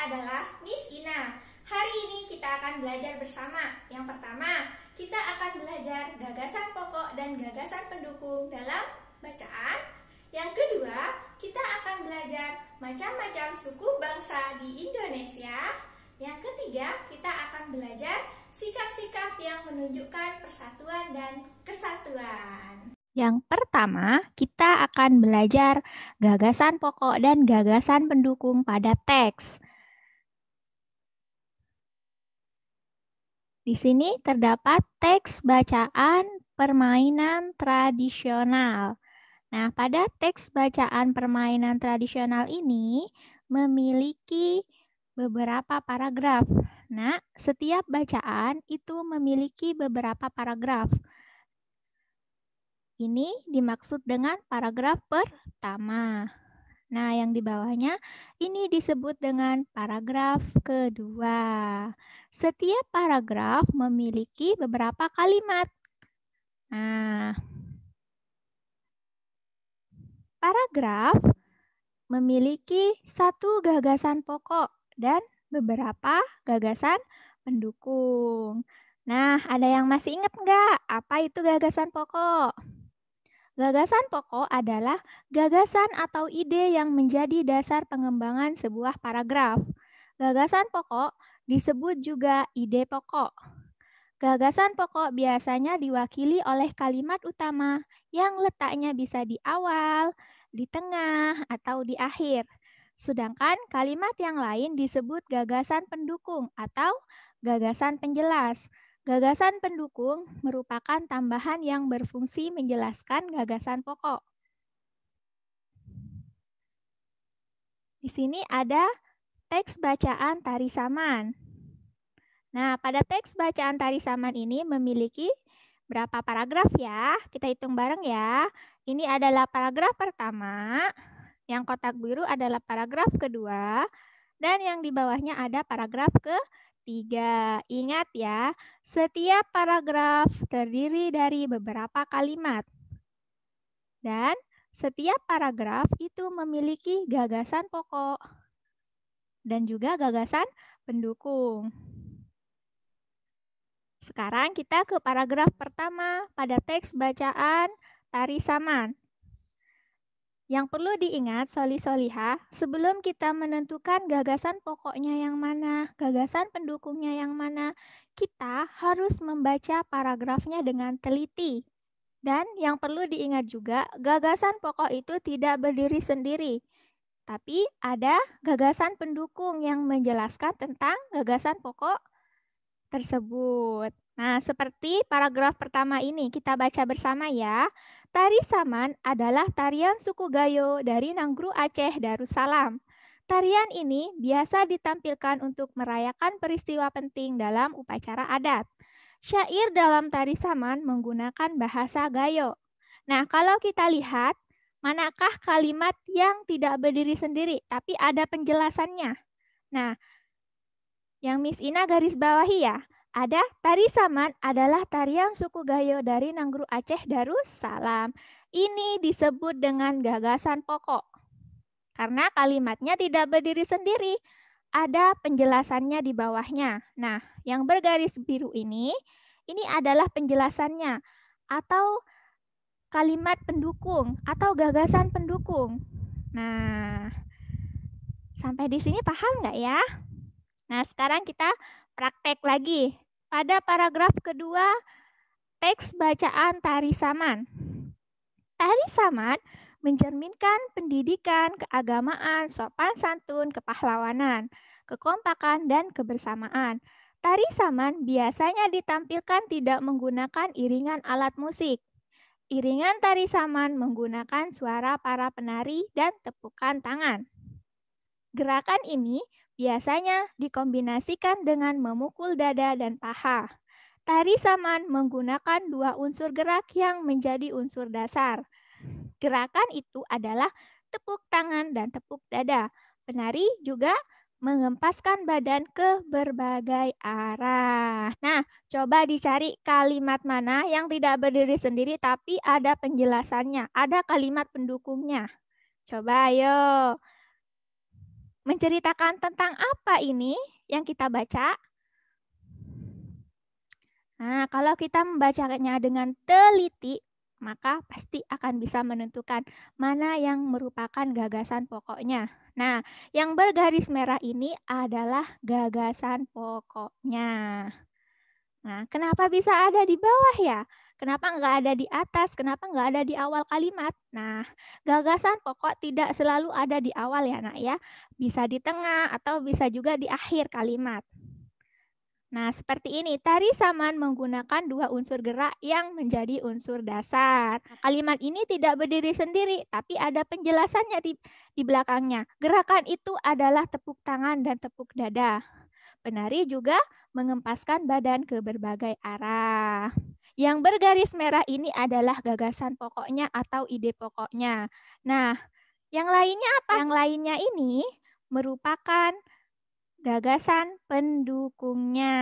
adalah Miss Ina. Hari ini kita akan belajar bersama. Yang pertama, kita akan belajar gagasan pokok dan gagasan pendukung dalam bacaan. Yang kedua, kita akan belajar macam-macam suku bangsa di Indonesia. Yang ketiga, kita akan belajar sikap-sikap yang menunjukkan persatuan dan kesatuan. Yang pertama, kita akan belajar gagasan pokok dan gagasan pendukung pada teks. Di sini terdapat teks bacaan permainan tradisional. Nah, pada teks bacaan permainan tradisional ini memiliki beberapa paragraf. Nah, setiap bacaan itu memiliki beberapa paragraf. Ini dimaksud dengan paragraf pertama. Nah, yang di bawahnya ini disebut dengan paragraf kedua. Setiap paragraf memiliki beberapa kalimat. Nah, paragraf memiliki satu gagasan pokok dan beberapa gagasan pendukung. Nah, ada yang masih ingat nggak apa itu gagasan pokok? Gagasan pokok adalah gagasan atau ide yang menjadi dasar pengembangan sebuah paragraf. Gagasan pokok disebut juga ide pokok. Gagasan pokok biasanya diwakili oleh kalimat utama yang letaknya bisa di awal, di tengah, atau di akhir. Sedangkan kalimat yang lain disebut gagasan pendukung atau gagasan penjelas. Gagasan pendukung merupakan tambahan yang berfungsi menjelaskan gagasan pokok. Di sini ada teks bacaan Tari Saman. Nah, pada teks bacaan Tari Saman ini memiliki berapa paragraf ya? Kita hitung bareng ya. Ini adalah paragraf pertama, yang kotak biru adalah paragraf kedua, dan yang di bawahnya ada paragraf ketiga. Ingat ya, setiap paragraf terdiri dari beberapa kalimat. Dan setiap paragraf itu memiliki gagasan pokok dan juga gagasan pendukung. Sekarang kita ke paragraf pertama pada teks bacaan Tari Saman. Yang perlu diingat, soli-soliha, sebelum kita menentukan gagasan pokoknya yang mana, gagasan pendukungnya yang mana, kita harus membaca paragrafnya dengan teliti. Dan yang perlu diingat juga, gagasan pokok itu tidak berdiri sendiri, tapi ada gagasan pendukung yang menjelaskan tentang gagasan pokok tersebut. Nah, seperti paragraf pertama ini, kita baca bersama ya. Tari Saman adalah tarian suku Gayo dari Nanggru Aceh Darussalam. Tarian ini biasa ditampilkan untuk merayakan peristiwa penting dalam upacara adat. Syair dalam Tari Saman menggunakan bahasa Gayo. Nah, kalau kita lihat, manakah kalimat yang tidak berdiri sendiri, tapi ada penjelasannya? Nah, yang Miss Ina garis bawahi ya, ada Tari Saman adalah tarian suku Gayo dari Nanggru Aceh Darussalam. Ini disebut dengan gagasan pokok. Karena kalimatnya tidak berdiri sendiri, ada penjelasannya di bawahnya. Nah, yang bergaris biru ini adalah penjelasannya atau kalimat pendukung atau gagasan pendukung. Nah, sampai di sini paham nggak ya? Nah, sekarang kita praktek lagi. Pada paragraf kedua, teks bacaan Tari Saman. Tari Saman mencerminkan pendidikan, keagamaan, sopan santun, kepahlawanan, kekompakan, dan kebersamaan. Tari Saman biasanya ditampilkan tidak menggunakan iringan alat musik. Iringan Tari Saman menggunakan suara para penari dan tepukan tangan. Gerakan ini biasanya dikombinasikan dengan memukul dada dan paha. Tari Saman menggunakan dua unsur gerak yang menjadi unsur dasar. Gerakan itu adalah tepuk tangan dan tepuk dada. Penari juga mengempaskan badan ke berbagai arah. Nah, coba dicari kalimat mana yang tidak berdiri sendiri tapi ada penjelasannya, ada kalimat pendukungnya. Coba ayo. menceritakan tentang apa ini yang kita baca? Nah, kalau kita membacanya dengan teliti, maka pasti akan bisa menentukan mana yang merupakan gagasan pokoknya. Nah, yang bergaris merah ini adalah gagasan pokoknya. Nah, kenapa bisa ada di bawah ya? Kenapa nggak ada di atas? Kenapa nggak ada di awal kalimat? Nah, gagasan pokok tidak selalu ada di awal ya, Nak ya. Bisa di tengah atau bisa juga di akhir kalimat. Nah, seperti ini. Tari saman menggunakan dua unsur gerak yang menjadi unsur dasar. Kalimat ini tidak berdiri sendiri, tapi ada penjelasannya di belakangnya. Gerakan itu adalah tepuk tangan dan tepuk dada. Penari juga mengempaskan badan ke berbagai arah. Yang bergaris merah ini adalah gagasan pokoknya atau ide pokoknya. Nah, yang lainnya apa? Yang lainnya ini merupakan gagasan pendukungnya.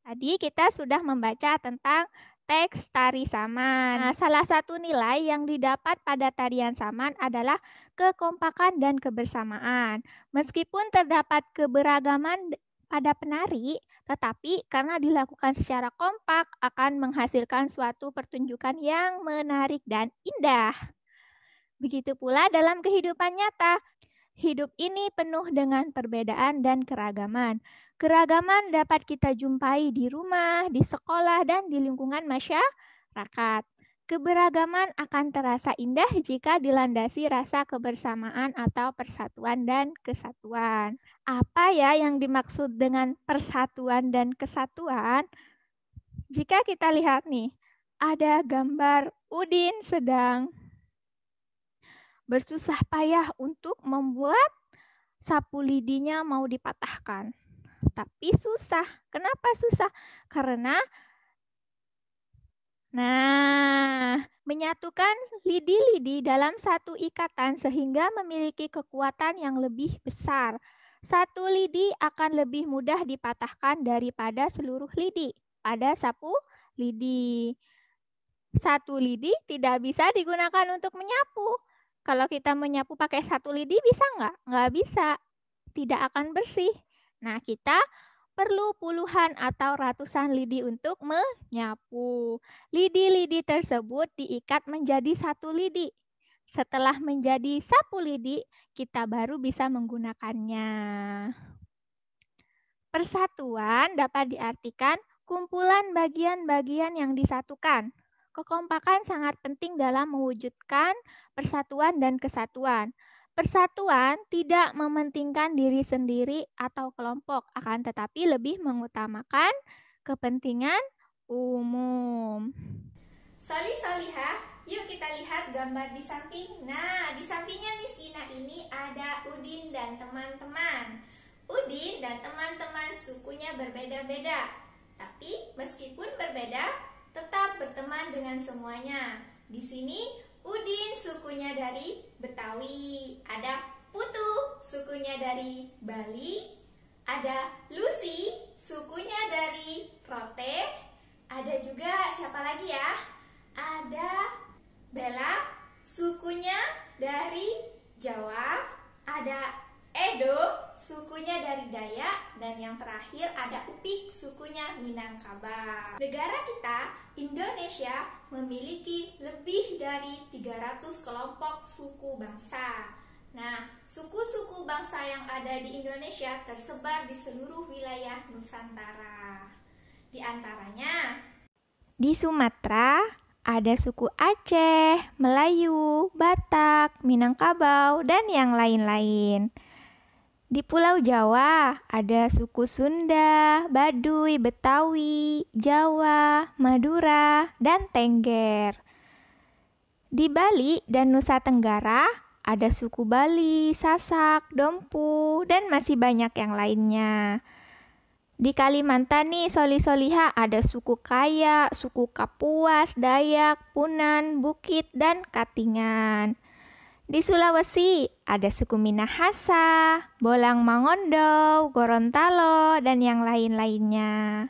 Tadi kita sudah membaca tentang teks tari saman. Nah, salah satu nilai yang didapat pada tarian saman adalah kekompakan dan kebersamaan. Meskipun terdapat keberagaman pada penari, tetapi karena dilakukan secara kompak akan menghasilkan suatu pertunjukan yang menarik dan indah. Begitu pula dalam kehidupan nyata. Hidup ini penuh dengan perbedaan dan keragaman. Keragaman dapat kita jumpai di rumah, di sekolah, dan di lingkungan masyarakat. Keberagaman akan terasa indah jika dilandasi rasa kebersamaan atau persatuan dan kesatuan. Apa ya yang dimaksud dengan persatuan dan kesatuan? Jika kita lihat nih, ada gambar Udin sedang bersusah payah untuk membuat sapu lidinya mau dipatahkan. Tapi susah. Kenapa susah? Karena menyatukan lidi-lidi dalam satu ikatan sehingga memiliki kekuatan yang lebih besar. Satu lidi akan lebih mudah dipatahkan daripada seluruh lidi pada sapu lidi. Satu lidi tidak bisa digunakan untuk menyapu. Kalau kita menyapu pakai satu lidi bisa nggak? Nggak bisa. Tidak akan bersih. Nah, kita perlu puluhan atau ratusan lidi untuk menyapu. Lidi-lidi tersebut diikat menjadi satu lidi. Setelah menjadi sapu lidi, kita baru bisa menggunakannya. Persatuan dapat diartikan kumpulan bagian-bagian yang disatukan. Kekompakan sangat penting dalam mewujudkan persatuan dan kesatuan. Persatuan tidak mementingkan diri sendiri atau kelompok, akan tetapi lebih mengutamakan kepentingan umum. Soli Soliha, yuk kita lihat gambar di samping. Nah, di sampingnya Miss Ina ini ada Udin dan teman-teman. Udin dan teman-teman sukunya berbeda-beda. Tapi meskipun berbeda, tetap berteman dengan semuanya. Di sini Udin sukunya dari Betawi, ada Putu sukunya dari Bali, ada Lucy sukunya dari Rote, ada juga siapa lagi ya? Ada Bella sukunya dari Jawa, ada Edo sukunya dari Dayak, dan yang terakhir ada Upik sukunya Minangkabau. Negara kita, Indonesia, memiliki lebih dari 300 kelompok suku bangsa. Nah, suku-suku bangsa yang ada di Indonesia tersebar di seluruh wilayah Nusantara. Di antaranya, di Sumatera ada suku Aceh, Melayu, Batak, Minangkabau, dan yang lain-lain. Di Pulau Jawa ada suku Sunda, Baduy, Betawi, Jawa, Madura, dan Tengger. Di Bali dan Nusa Tenggara ada suku Bali, Sasak, Dompu, dan masih banyak yang lainnya. Di Kalimantan nih, Soli Soliha ada suku Kaya, suku Kapuas, Dayak, Punan, Bukit, dan Katingan. Di Sulawesi ada suku Minahasa, Bolang Mangondo, Gorontalo, dan yang lain-lainnya.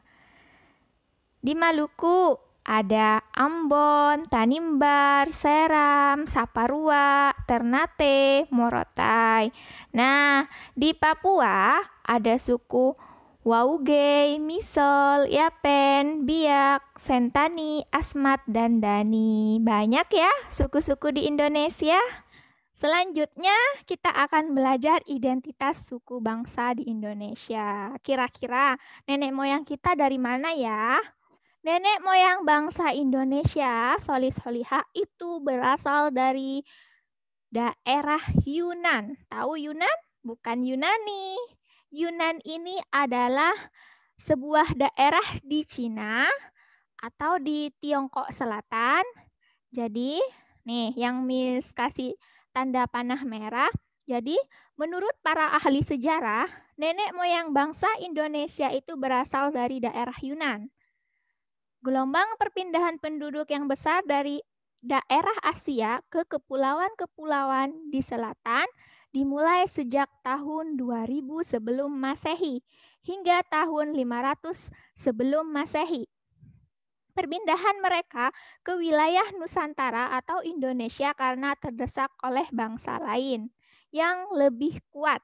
Di Maluku ada Ambon, Tanimbar, Seram, Saparua, Ternate, Morotai. Nah, di Papua ada suku Waugei, Misol, Yapen, Biak, Sentani, Asmat, dan Dani. Banyak ya suku-suku di Indonesia. Selanjutnya kita akan belajar identitas suku bangsa di Indonesia. Kira-kira nenek moyang kita dari mana ya? Nenek moyang bangsa Indonesia, Solih-Solihah, itu berasal dari daerah Yunan. Tahu Yunan? Bukan Yunani. Yunan ini adalah sebuah daerah di Cina atau di Tiongkok Selatan. Jadi, nih yang Miss kasih tanda panah merah. Jadi, menurut para ahli sejarah, nenek moyang bangsa Indonesia itu berasal dari daerah Yunan. Gelombang perpindahan penduduk yang besar dari daerah Asia ke kepulauan-kepulauan di selatan dimulai sejak tahun 2000 sebelum Masehi hingga tahun 500 sebelum Masehi. Perpindahan mereka ke wilayah Nusantara atau Indonesia karena terdesak oleh bangsa lain yang lebih kuat.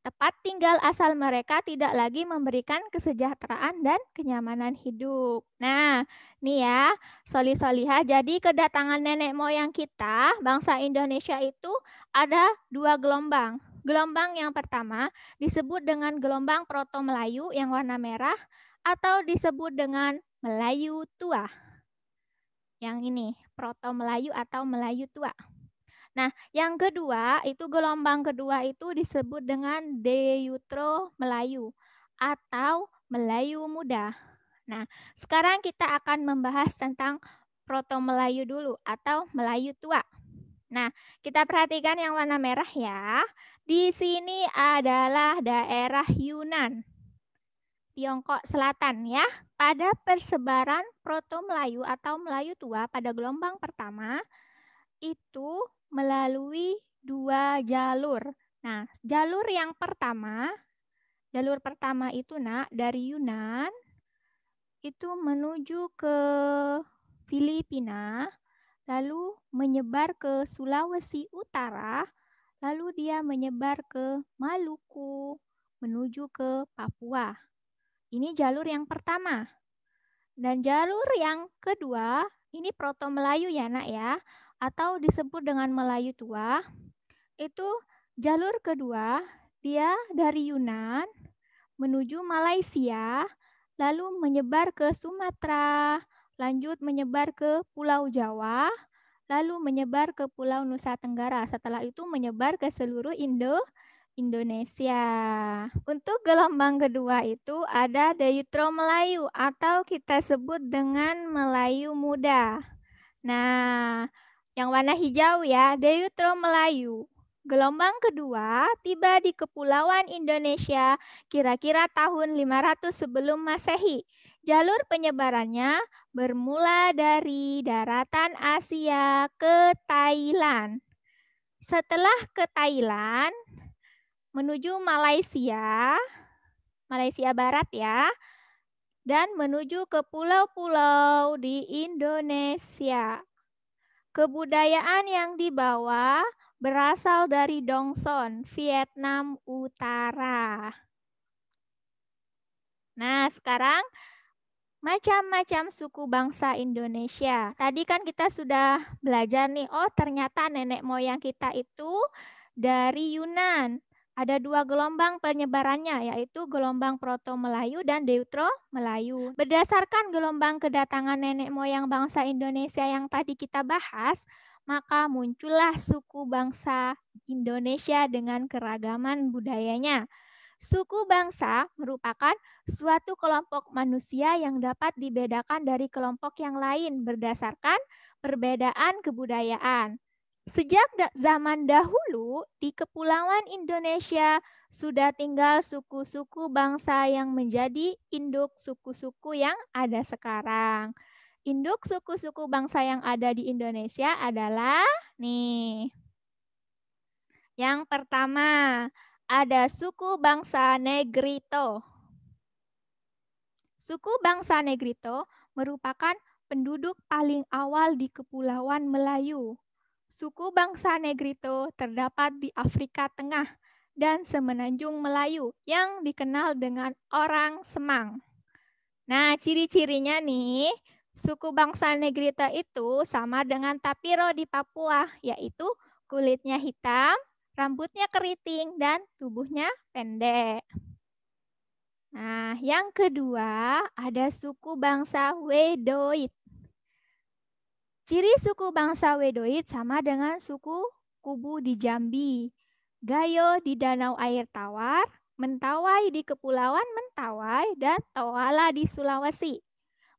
Tempat tinggal asal mereka tidak lagi memberikan kesejahteraan dan kenyamanan hidup. Nah, nih ya, Solih-Solihah, jadi kedatangan nenek moyang kita, bangsa Indonesia itu ada 2 gelombang. Gelombang yang pertama disebut dengan gelombang Proto-Melayu yang warna merah atau disebut dengan Melayu Tua. Yang ini, Proto-Melayu atau Melayu Tua. Nah, yang kedua, itu gelombang kedua itu disebut dengan Deutero Melayu atau Melayu Muda. Nah, sekarang kita akan membahas tentang Proto Melayu dulu atau Melayu Tua. Nah, kita perhatikan yang warna merah ya. Di sini adalah daerah Yunan, Tiongkok Selatan ya. Pada persebaran Proto Melayu atau Melayu Tua pada gelombang pertama, itu melalui 2 jalur. Nah, jalur pertama itu dari Yunan itu menuju ke Filipina, lalu menyebar ke Sulawesi Utara, lalu dia menyebar ke Maluku, menuju ke Papua. Ini jalur yang pertama. Dan jalur yang kedua, ini Proto Melayu ya nak ya, atau disebut dengan Melayu Tua. Itu jalur kedua, dia dari Yunan menuju Malaysia, lalu menyebar ke Sumatera, lanjut menyebar ke Pulau Jawa, lalu menyebar ke Pulau Nusa Tenggara. Setelah itu menyebar ke seluruh Indonesia. Untuk gelombang kedua itu ada Deutero Melayu atau kita sebut dengan Melayu Muda. Nah, yang warna hijau ya, Deutero Melayu. Gelombang kedua tiba di Kepulauan Indonesia kira-kira tahun 500 sebelum Masehi. Jalur penyebarannya bermula dari daratan Asia ke Thailand. Setelah ke Thailand, menuju Malaysia Barat ya, dan menuju ke pulau-pulau di Indonesia. Kebudayaan yang dibawa berasal dari Dongson, Vietnam Utara. Nah, sekarang macam-macam suku bangsa Indonesia. Tadi kan kita sudah belajar nih, oh ternyata nenek moyang kita itu dari Yunan. Ada 2 gelombang penyebarannya, yaitu gelombang Proto Melayu dan Deutero Melayu. Berdasarkan gelombang kedatangan nenek moyang bangsa Indonesia yang tadi kita bahas, maka muncullah suku bangsa Indonesia dengan keragaman budayanya. Suku bangsa merupakan suatu kelompok manusia yang dapat dibedakan dari kelompok yang lain berdasarkan perbedaan kebudayaan. Sejak zaman dahulu, di Kepulauan Indonesia sudah tinggal suku-suku bangsa yang menjadi induk suku-suku yang ada sekarang. Induk suku-suku bangsa yang ada di Indonesia adalah nih. Yang pertama, ada suku bangsa Negrito. Suku bangsa Negrito merupakan penduduk paling awal di Kepulauan Melayu. Suku bangsa Negrito terdapat di Afrika Tengah dan Semenanjung Melayu yang dikenal dengan orang Semang. Nah, ciri-cirinya nih, suku bangsa Negrito itu sama dengan Tapiro di Papua, yaitu kulitnya hitam, rambutnya keriting, dan tubuhnya pendek. Nah, yang kedua ada suku bangsa Wedoid. Ciri suku bangsa Wedoid sama dengan suku Kubu di Jambi, Gayo di Danau Air Tawar, Mentawai di Kepulauan Mentawai, dan Toala di Sulawesi.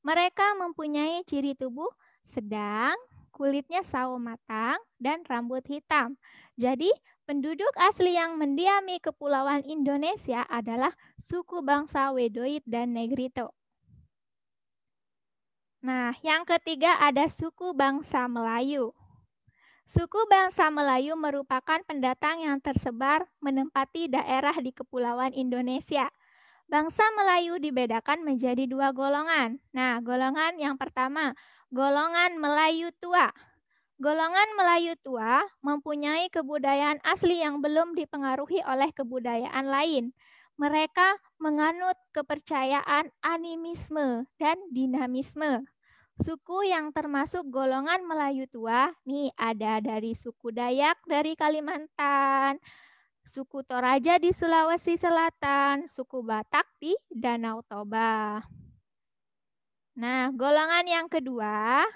Mereka mempunyai ciri tubuh sedang, kulitnya sawo matang, dan rambut hitam. Jadi, penduduk asli yang mendiami Kepulauan Indonesia adalah suku bangsa Wedoid dan Negrito. Nah, yang ketiga ada suku bangsa Melayu. Suku bangsa Melayu merupakan pendatang yang tersebar menempati daerah di Kepulauan Indonesia. Bangsa Melayu dibedakan menjadi dua golongan. Nah, golongan yang pertama, golongan Melayu tua. Golongan Melayu tua mempunyai kebudayaan asli yang belum dipengaruhi oleh kebudayaan lain. Mereka menganut kepercayaan animisme dan dinamisme. Suku yang termasuk golongan Melayu tua, nih ada dari suku Dayak dari Kalimantan, suku Toraja di Sulawesi Selatan, suku Batak di Danau Toba. Nah, golongan yang kedua,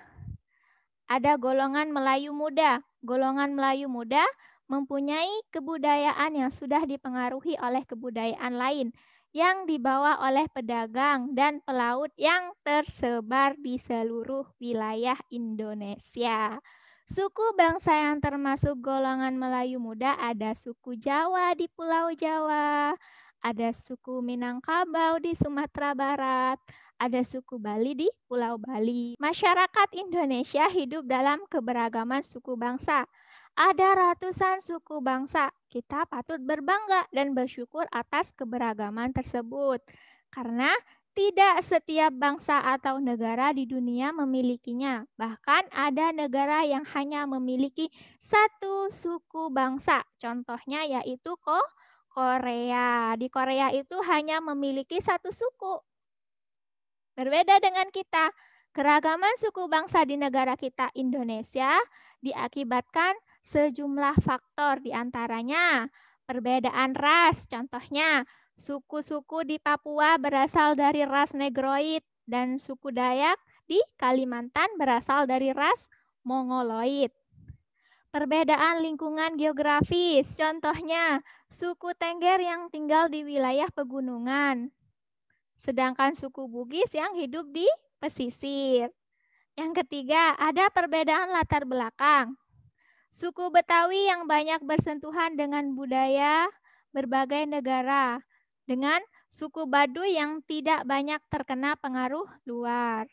ada golongan Melayu muda. Golongan Melayu muda mempunyai kebudayaan yang sudah dipengaruhi oleh kebudayaan lain yang dibawa oleh pedagang dan pelaut yang tersebar di seluruh wilayah Indonesia. Suku bangsa yang termasuk golongan Melayu muda ada suku Jawa di Pulau Jawa, ada suku Minangkabau di Sumatera Barat, ada suku Bali di Pulau Bali. Masyarakat Indonesia hidup dalam keberagaman suku bangsa. Ada ratusan suku bangsa. Kita patut berbangga dan bersyukur atas keberagaman tersebut. Karena tidak setiap bangsa atau negara di dunia memilikinya. Bahkan ada negara yang hanya memiliki satu suku bangsa. Contohnya yaitu Korea. Di Korea itu hanya memiliki satu suku. Berbeda dengan kita, keragaman suku bangsa di negara kita Indonesia diakibatkan sejumlah faktor, diantaranya perbedaan ras. Contohnya, suku-suku di Papua berasal dari ras Negroid dan suku Dayak di Kalimantan berasal dari ras Mongoloid. Perbedaan lingkungan geografis, contohnya suku Tengger yang tinggal di wilayah pegunungan, sedangkan suku Bugis yang hidup di pesisir. Yang ketiga, ada perbedaan latar belakang. Suku Betawi yang banyak bersentuhan dengan budaya berbagai negara, dengan suku Baduy yang tidak banyak terkena pengaruh luar.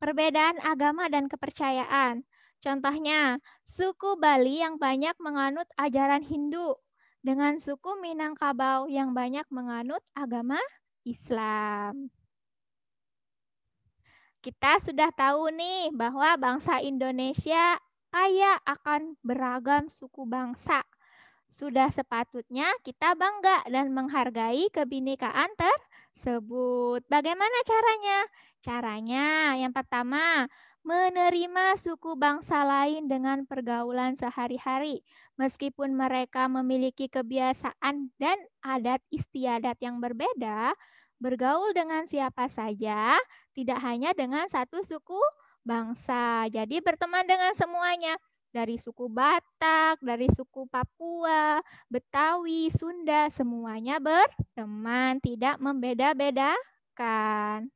Perbedaan agama dan kepercayaan. Contohnya, suku Bali yang banyak menganut ajaran Hindu, dengan suku Minangkabau yang banyak menganut agama Islam. Kita sudah tahu nih bahwa bangsa Indonesia kaya akan beragam suku bangsa. Sudah sepatutnya kita bangga dan menghargai kebinekaan tersebut. Bagaimana caranya? Caranya yang pertama, menerima suku bangsa lain dengan pergaulan sehari-hari. Meskipun mereka memiliki kebiasaan dan adat istiadat yang berbeda, bergaul dengan siapa saja, tidak hanya dengan satu suku bangsa. Jadi berteman dengan semuanya. Dari suku Batak, dari suku Papua, Betawi, Sunda, semuanya berteman, tidak membeda-bedakan.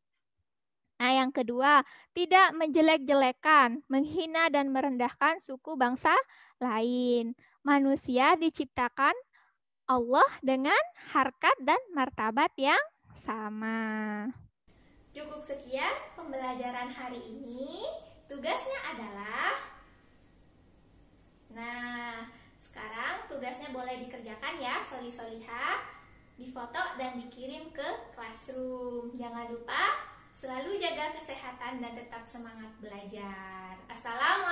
Nah, yang kedua, tidak menjelek-jelekan, menghina dan merendahkan suku bangsa lain. Manusia diciptakan Allah dengan harkat dan martabat yang sama. Cukup sekian pembelajaran hari ini. Tugasnya adalah, sekarang tugasnya boleh dikerjakan ya, soli-soliha, difoto dan dikirim ke classroom. Jangan lupa Selalu jaga kesehatan dan tetap semangat belajar. Assalamualaikum.